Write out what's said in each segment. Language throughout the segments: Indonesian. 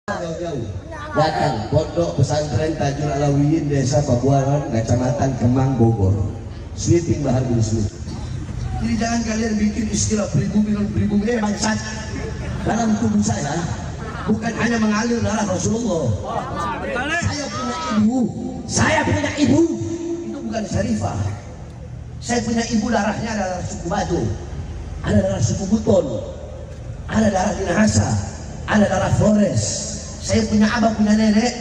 Jauh-jauh datang pondok pesantren Tajul Alawiyin Desa Pabuaran, Kecamatan Kemang, Bogor. Sweeping Bahar bin Smith. Jadi jangan kalian bikin istilah pribumi bangsat dalam tubuh saya. Bukan hanya mengalir darah Rasulullah. Saya punya ibu. Itu bukan syarifah. Saya punya ibu, darahnya ada darah suku Batu, ada darah suku Buton, ada darah Minahasa, ada darah Flores. Saya punya abah, punya nenek,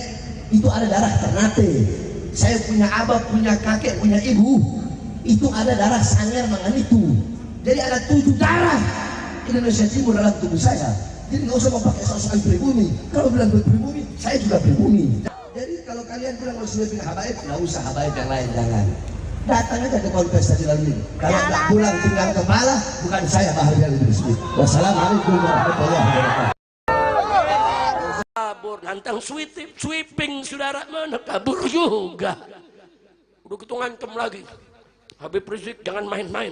itu ada darah Ternate. Saya punya abah, punya kakek, punya ibu, itu ada darah Sangir Manganitu. Jadi ada 7 darah Indonesia Timur dalam tubuh saya. Jadi nggak usah mau pakai soal pribumi. Kalau bilang pribumi, saya juga pribumi. Jadi kalau kalian bilang mau sweeping habaib, nggak usah habaib yang lain, jangan. Datang aja ke kontestasi lalu ini. Kalau nggak pulang tinggal kepala, bukan saya Bahar bin Smith. Wassalamualaikum warahmatullahi wabarakatuh. Kabur, nantang sweeping saudara, mana kabur juga. Udah gitu ngancem lagi. Habib Rizik jangan main-main.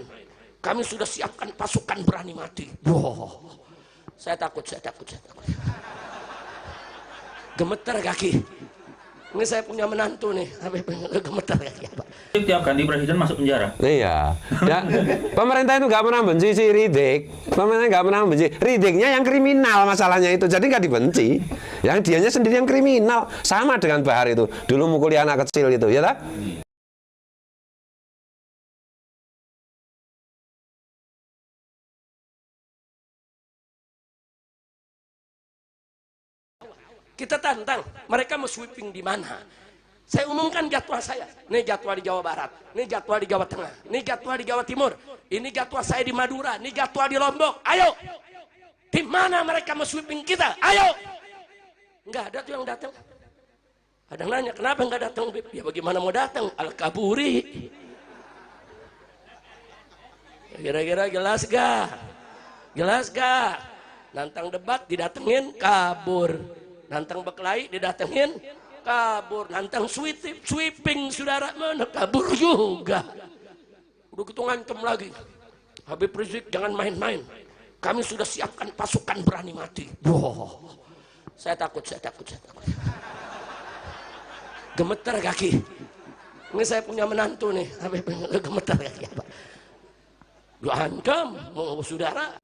Kami sudah siapkan pasukan berani mati. Wow. Saya takut. Gemeter kaki. Ini saya punya menantu nih, Habib gemeter kaki apa? Tiap ganti presiden masuk penjara. Iya. Ya, pemerintah itu nggak pernah benci si Rizik. Pemerintah nggak pernah benci. Riziknya yang kriminal masalahnya itu. Jadi nggak dibenci. Yang dianya sendiri yang kriminal. Sama dengan Bahar itu. Dulu mukuli anak kecil itu, ya tak? Kita tantang, mereka mau sweeping di mana? Saya umumkan jadwal saya. Ini jadwal di Jawa Barat, ini jadwal di Jawa Tengah, ini jadwal di Jawa Timur, ini jadwal saya di Madura, ini jadwal di Lombok. Ayo, di mana mereka mau sweeping kita? Ayo. Nggak ada tuh yang datang. Ada yang nanya, kenapa nggak datang? Ya bagaimana mau datang? Al-Kaburi. Kira-kira jelas gak? Jelas gak? Nantang debat didatengin, kabur. Nantang berkelahi didatengin, kabur. Nantang sweeping saudara, mana kabur juga. Udah gitu ngancem lagi. Habib Rizik jangan main-main. Kami sudah siapkan pasukan berani mati. Wow. Saya takut. Gemeter kaki. Ini saya punya menantu nih, Habib gemeter kaki apa? Diancam, mau saudara,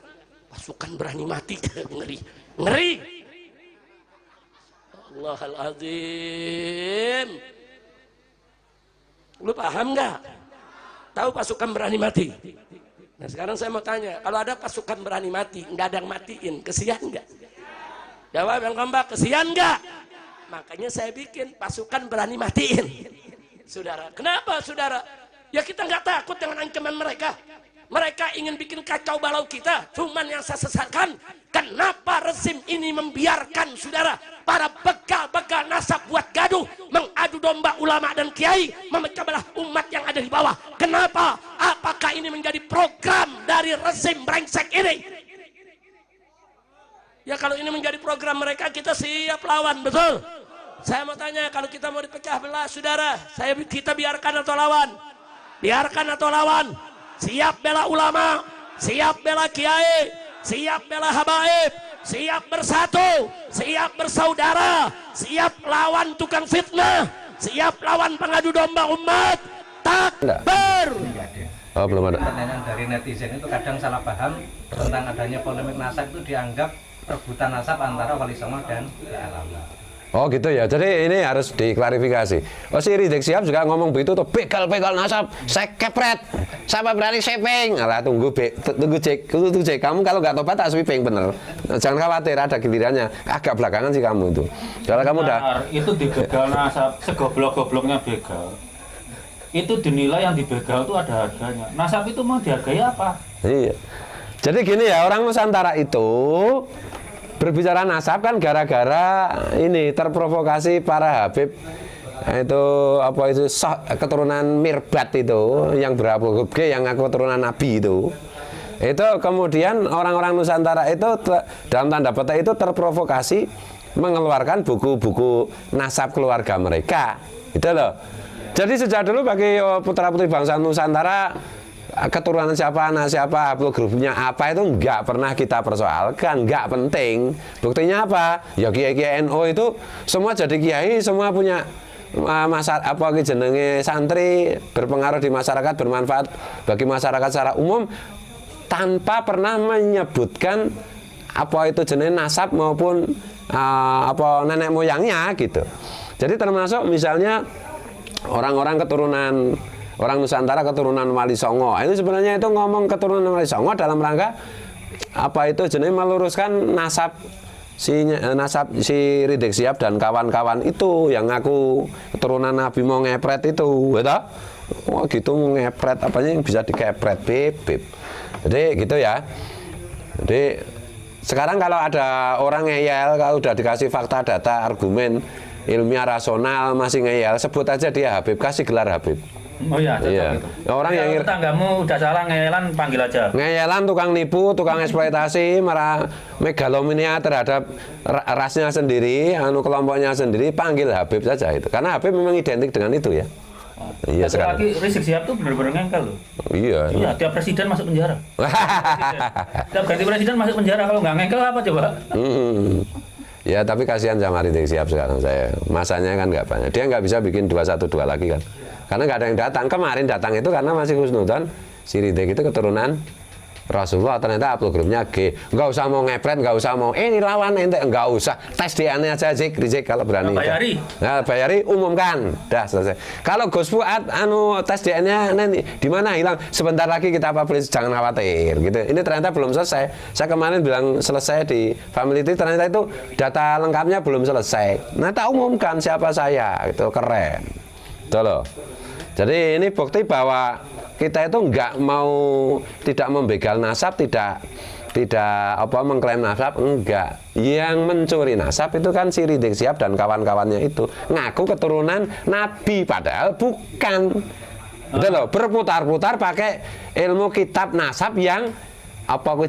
pasukan berani mati. Ngeri. Allahaladzim. Lu paham nggak? Tahu pasukan berani mati? Nah sekarang saya mau tanya, kalau ada pasukan berani mati, nggak ada yang matiin, kesian nggak? Jawab yang kompak, kesian nggak? Makanya saya bikin pasukan berani matiin. Saudara, kenapa saudara? Ya kita nggak takut dengan ancaman mereka. Mereka ingin bikin kacau balau kita. Cuman yang saya sesalkan, kenapa rezim ini membiarkan saudara para begal-begal nasab buat gaduh, mengadu domba ulama dan kiai, memecah belah umat yang ada di bawah. Kenapa? Apakah ini menjadi program dari rezim brengsek ini? Ya kalau ini menjadi program mereka, kita siap lawan, betul? Saya mau tanya, kalau kita mau dipecah belah saudara, kita biarkan atau lawan? Biarkan atau lawan? Siap bela ulama, siap bela kiai, siap bela habaib, siap bersatu, siap bersaudara, siap lawan tukang fitnah, siap lawan pengadu domba umat. Takbir. Oh, belum ada. Pertanyaan dari netizen itu kadang salah paham tentang adanya polemik nasab, itu dianggap rebutan nasab antara Wali Songo dan Alama. Oh gitu ya, jadi ini harus diklarifikasi. Oh si Rizik Syihab juga ngomong begitu tuh, begal nasab, saya kepret, siapa berani sweeping? Alah tunggu cek, kamu kalau nggak tobat tak sweeping bener. Jangan khawatir, ada gilirannya. Agak belakangan sih kamu itu. Kalau kamu udah itu dibegal nasab, segoblok-gobloknya begal. Itu dinilai yang dibegal itu ada harganya. Nasab itu mau dihargai apa? Iya. Jadi gini ya, orang Nusantara itu berbicara nasab kan gara-gara ini terprovokasi para Habib itu apa itu keturunan Mirbat itu yang berapa yang keturunan Nabi itu kemudian orang-orang Nusantara itu dalam tanda petik itu terprovokasi mengeluarkan buku-buku nasab keluarga mereka itu loh. Jadi sejak dulu bagi putra-putri bangsa Nusantara keturunan siapa, anak siapa, haplogrupnya apa itu nggak pernah kita persoalkan, nggak penting. Buktinya apa? Ya kiai-kiai NU itu semua jadi kiai, semua punya jenenge santri, berpengaruh di masyarakat, bermanfaat bagi masyarakat secara umum tanpa pernah menyebutkan apa itu jenis nasab maupun nenek moyangnya gitu. Jadi termasuk misalnya orang-orang keturunan orang Nusantara keturunan Wali Songo, itu sebenarnya itu ngomong keturunan Wali Songo dalam rangka apa itu jenis meluruskan nasab si Rizik Syihab dan kawan-kawan itu yang ngaku keturunan Nabi mau ngepret itu, gitu. Oh gitu ngepret apanya yang bisa dikepret beb. Jadi gitu ya. Jadi sekarang kalau ada orang ngeyel, kalau udah dikasih fakta, data, argumen ilmiah rasional masih ngeyel, sebut aja dia Habib, kasih gelar Habib. Oh iya, iya. Gitu. Orang yang tetanggamu udah salah ngeyelan, panggil aja. Ngeyelan, tukang nipu, tukang eksploitasi, marah megalomania terhadap rasnya sendiri, kelompoknya sendiri, panggil Habib saja itu. Karena Habib memang identik dengan itu ya. Iya sekarang. Lagi Rizik Syihab tuh benar-benar ngengkel loh. Iya. Iya, tiap presiden masuk penjara. Tiap ganti presiden masuk penjara, kalau nggak ngengkel apa coba? Ya tapi kasihan sama Rizik Syihab sekarang saya. Masanya kan nggak banyak. Dia nggak bisa bikin 212 lagi kan. Karena nggak ada yang datang. Kemarin datang itu karena masih husnudzon si Rizik itu keturunan Rasulullah, ternyata haplogrupnya G. Nggak usah mau ngepret, nggak usah mau ini lawan ente, nggak usah tes DNA aja Rizik kalau berani. Bayari. Nah, bayari umumkan, dah selesai. Kalau Gus Fuad tes DNA nanti di mana hilang, sebentar lagi kita publish, jangan khawatir gitu. Ini ternyata belum selesai. Saya kemarin bilang selesai di Family Tree, ternyata itu data lengkapnya belum selesai. Nah, tak umumkan siapa saya, itu keren. Tuh loh. Jadi ini bukti bahwa kita itu tidak membegal nasab, tidak mengklaim nasab, enggak. Yang mencuri nasab itu kan si Rizik Syihab dan kawan-kawannya itu ngaku keturunan Nabi padahal bukan. Betul loh, berputar-putar pakai ilmu kitab nasab yang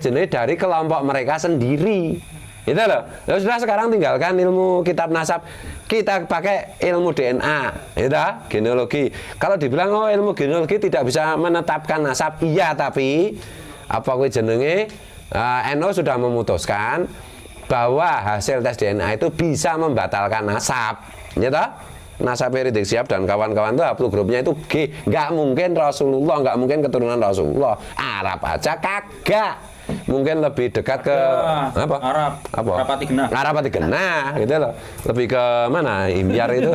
jenis dari kelompok mereka sendiri. Itu loh. Ya sudah, sekarang tinggalkan ilmu kitab nasab, kita pakai ilmu DNA, gitu, genealogi. Kalau dibilang ilmu genealogi tidak bisa menetapkan nasab, iya, tapi NU sudah memutuskan bahwa hasil tes DNA itu bisa membatalkan nasab, gitu. Nasab Rizik Syihab dan kawan-kawan itu haplogrupnya itu G, nggak mungkin Rasulullah, nggak mungkin keturunan Rasulullah. Arab aja kagak. Mungkin lebih dekat ke apa? Arapati Genah gitu loh. Lebih ke mana? Imyar itu.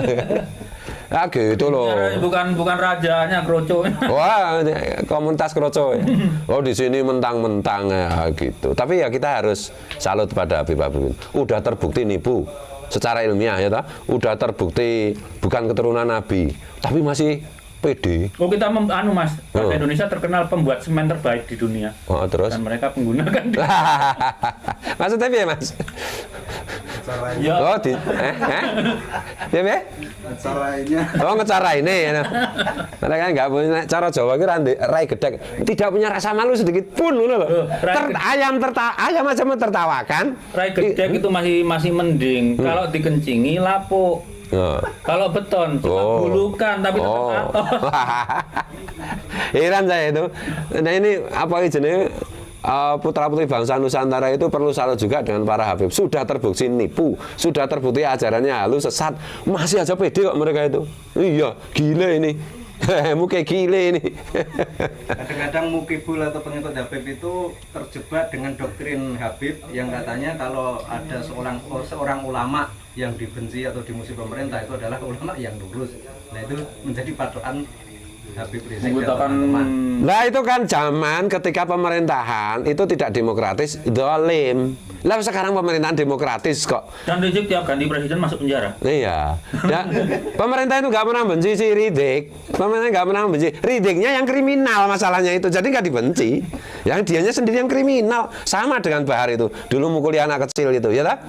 Ah gitu loh. Bukan rajanya Kroco. Wah, komunitas Kroco. Oh, di sini mentang-mentang ya gitu. Tapi ya kita harus salut pada Habib Habib. Udah terbukti nipu secara ilmiah ya toh. Udah terbukti bukan keturunan Nabi, tapi masih PD. Oh, kita Mas, Indonesia terkenal pembuat semen terbaik di dunia. Oh, terus? Dan mereka menggunakan maksudnya ya, Mas? Ya. Oh, ya? Ngecara ini ya. Mereka nggak punya cara Jawa kira rai gedek, tidak punya rasa malu sedikit pun loh. Ayam aja tertawakan. Rai gedek itu masih mending. Kalau dikencingi lapuk. Kalau beton cuma bulukan tapi tetap heran saya itu. Nah ini jenis putra-putri bangsa Nusantara itu perlu salut juga dengan para Habib. Sudah terbukti nipu, sudah terbukti ajarannya halus, sesat, masih aja pede kok mereka itu. Iya, gila ini. Muka gile ini. Kadang-kadang mukibul atau pengikut Habib itu terjebak dengan doktrin Habib yang katanya kalau ada seorang ulama yang dibenci atau dimusuhi pemerintah itu adalah ulama yang lurus. Nah itu menjadi patokan Habib Rizik dan teman-teman. Nah itu kan zaman ketika pemerintahan itu tidak demokratis, zalim. Lah sekarang pemerintahan demokratis kok. Dan Rizik tiap ganti presiden masuk penjara. Iya. Dan pemerintah itu nggak pernah benci si Rizik. Pemerintah nggak pernah benci. Riziknya yang kriminal masalahnya itu. Jadi nggak dibenci. Yang dianya sendiri yang kriminal. Sama dengan Bahar itu. Dulu mukuli anak kecil itu, ya tak?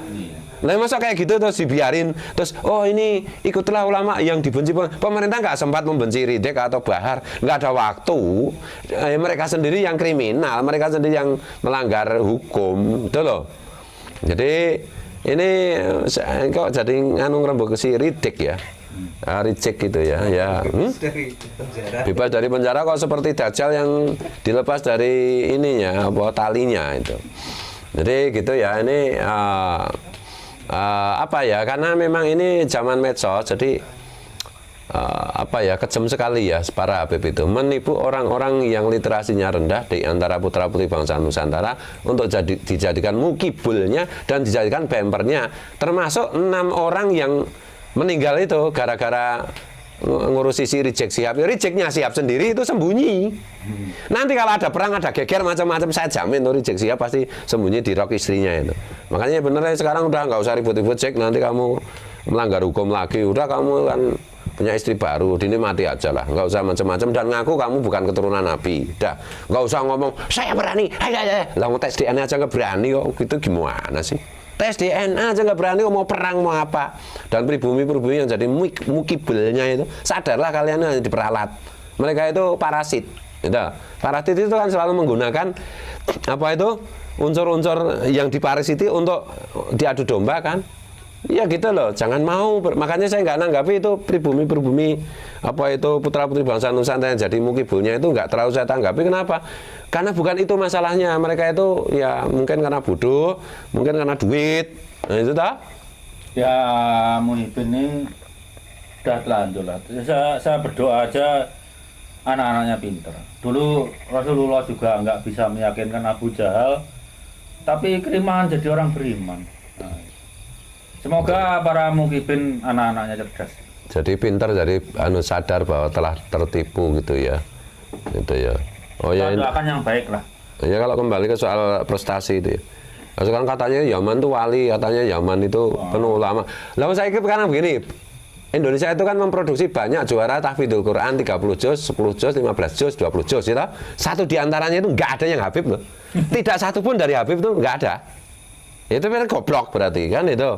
Lah masa kayak gitu terus dibiarin. Terus ini ikutlah ulama yang dibenci. Pemerintah nggak sempat membenci Rizik atau Bahar. Nggak ada waktu. Mereka sendiri yang kriminal. Mereka sendiri yang melanggar hukum. Itu loh. Jadi ini kok jadi nganu ngerembuk si Ridik ya. Reject gitu ya, Dari penjara. bebas dari penjara kok seperti Dajjal yang dilepas dari ininya, apa talinya itu. Jadi gitu ya, ini apa ya? Karena memang ini zaman medsos, jadi apa ya, kejam sekali ya para Habib itu menipu orang-orang yang literasinya rendah di antara putra-putri bangsa Nusantara untuk dijadikan mukibulnya dan dijadikan bempernya, termasuk 6 orang yang meninggal itu gara-gara ngurusi si Rizik Sihab. Riziknya Sihab sendiri itu sembunyi. Nanti kalau ada perang, ada geger macam-macam, saya jamin tuh Rizik Sihab pasti sembunyi di rok istrinya itu. Makanya bener sekarang udah nggak usah ribut-ribut, Cek, nanti kamu melanggar hukum lagi. Udah kamu kan punya istri baru, dini mati aja lah, nggak usah macam-macam dan ngaku kamu bukan keturunan Nabi. Dah, nggak usah ngomong saya berani, lah mau tes DNA aja nggak berani kok, gitu gimana sih? Tes DNA aja nggak berani, mau perang mau apa? Dan pribumi-pribumi yang jadi mukibelnya itu, sadarlah kalian hanya diperalat. Mereka itu parasit. Gitu. Parasit itu kan selalu menggunakan apa itu unsur-unsur yang diparasiti untuk diadu domba kan? Ya gitu loh, jangan mau. Makanya saya nggak nanggapi itu pribumi-pribumi apa itu putra-putri bangsa Nusantara yang jadi mukibulnya itu nggak terlalu saya tanggapi. Kenapa? Karena bukan itu masalahnya. Mereka itu ya mungkin karena bodoh, mungkin karena duit. Nah itu tak? Ya Muhyiddin ini udah telanjur lah. Saya berdoa aja anak-anaknya pinter. Dulu Rasulullah juga nggak bisa meyakinkan Abu Jahal, tapi keriman jadi orang beriman. Nah, semoga para mukibin anak-anaknya cerdas. Jadi pintar, jadi sadar bahwa telah tertipu gitu ya. Gitu ya. Oh ya. Doakan yang baik lah. Ya kalau kembali ke soal prestasi itu ya. Nah, sekarang katanya Yaman tuh wali, katanya Yaman itu penuh ulama. Lalu saya kira karena begini, Indonesia itu kan memproduksi banyak juara tahfidzul Quran 30 juz, 10 juz, 15 juz, 20 juz gitu. Satu diantaranya itu nggak ada yang Habib loh. Tidak satu pun dari Habib itu nggak ada. Itu memang goblok berarti kan itu.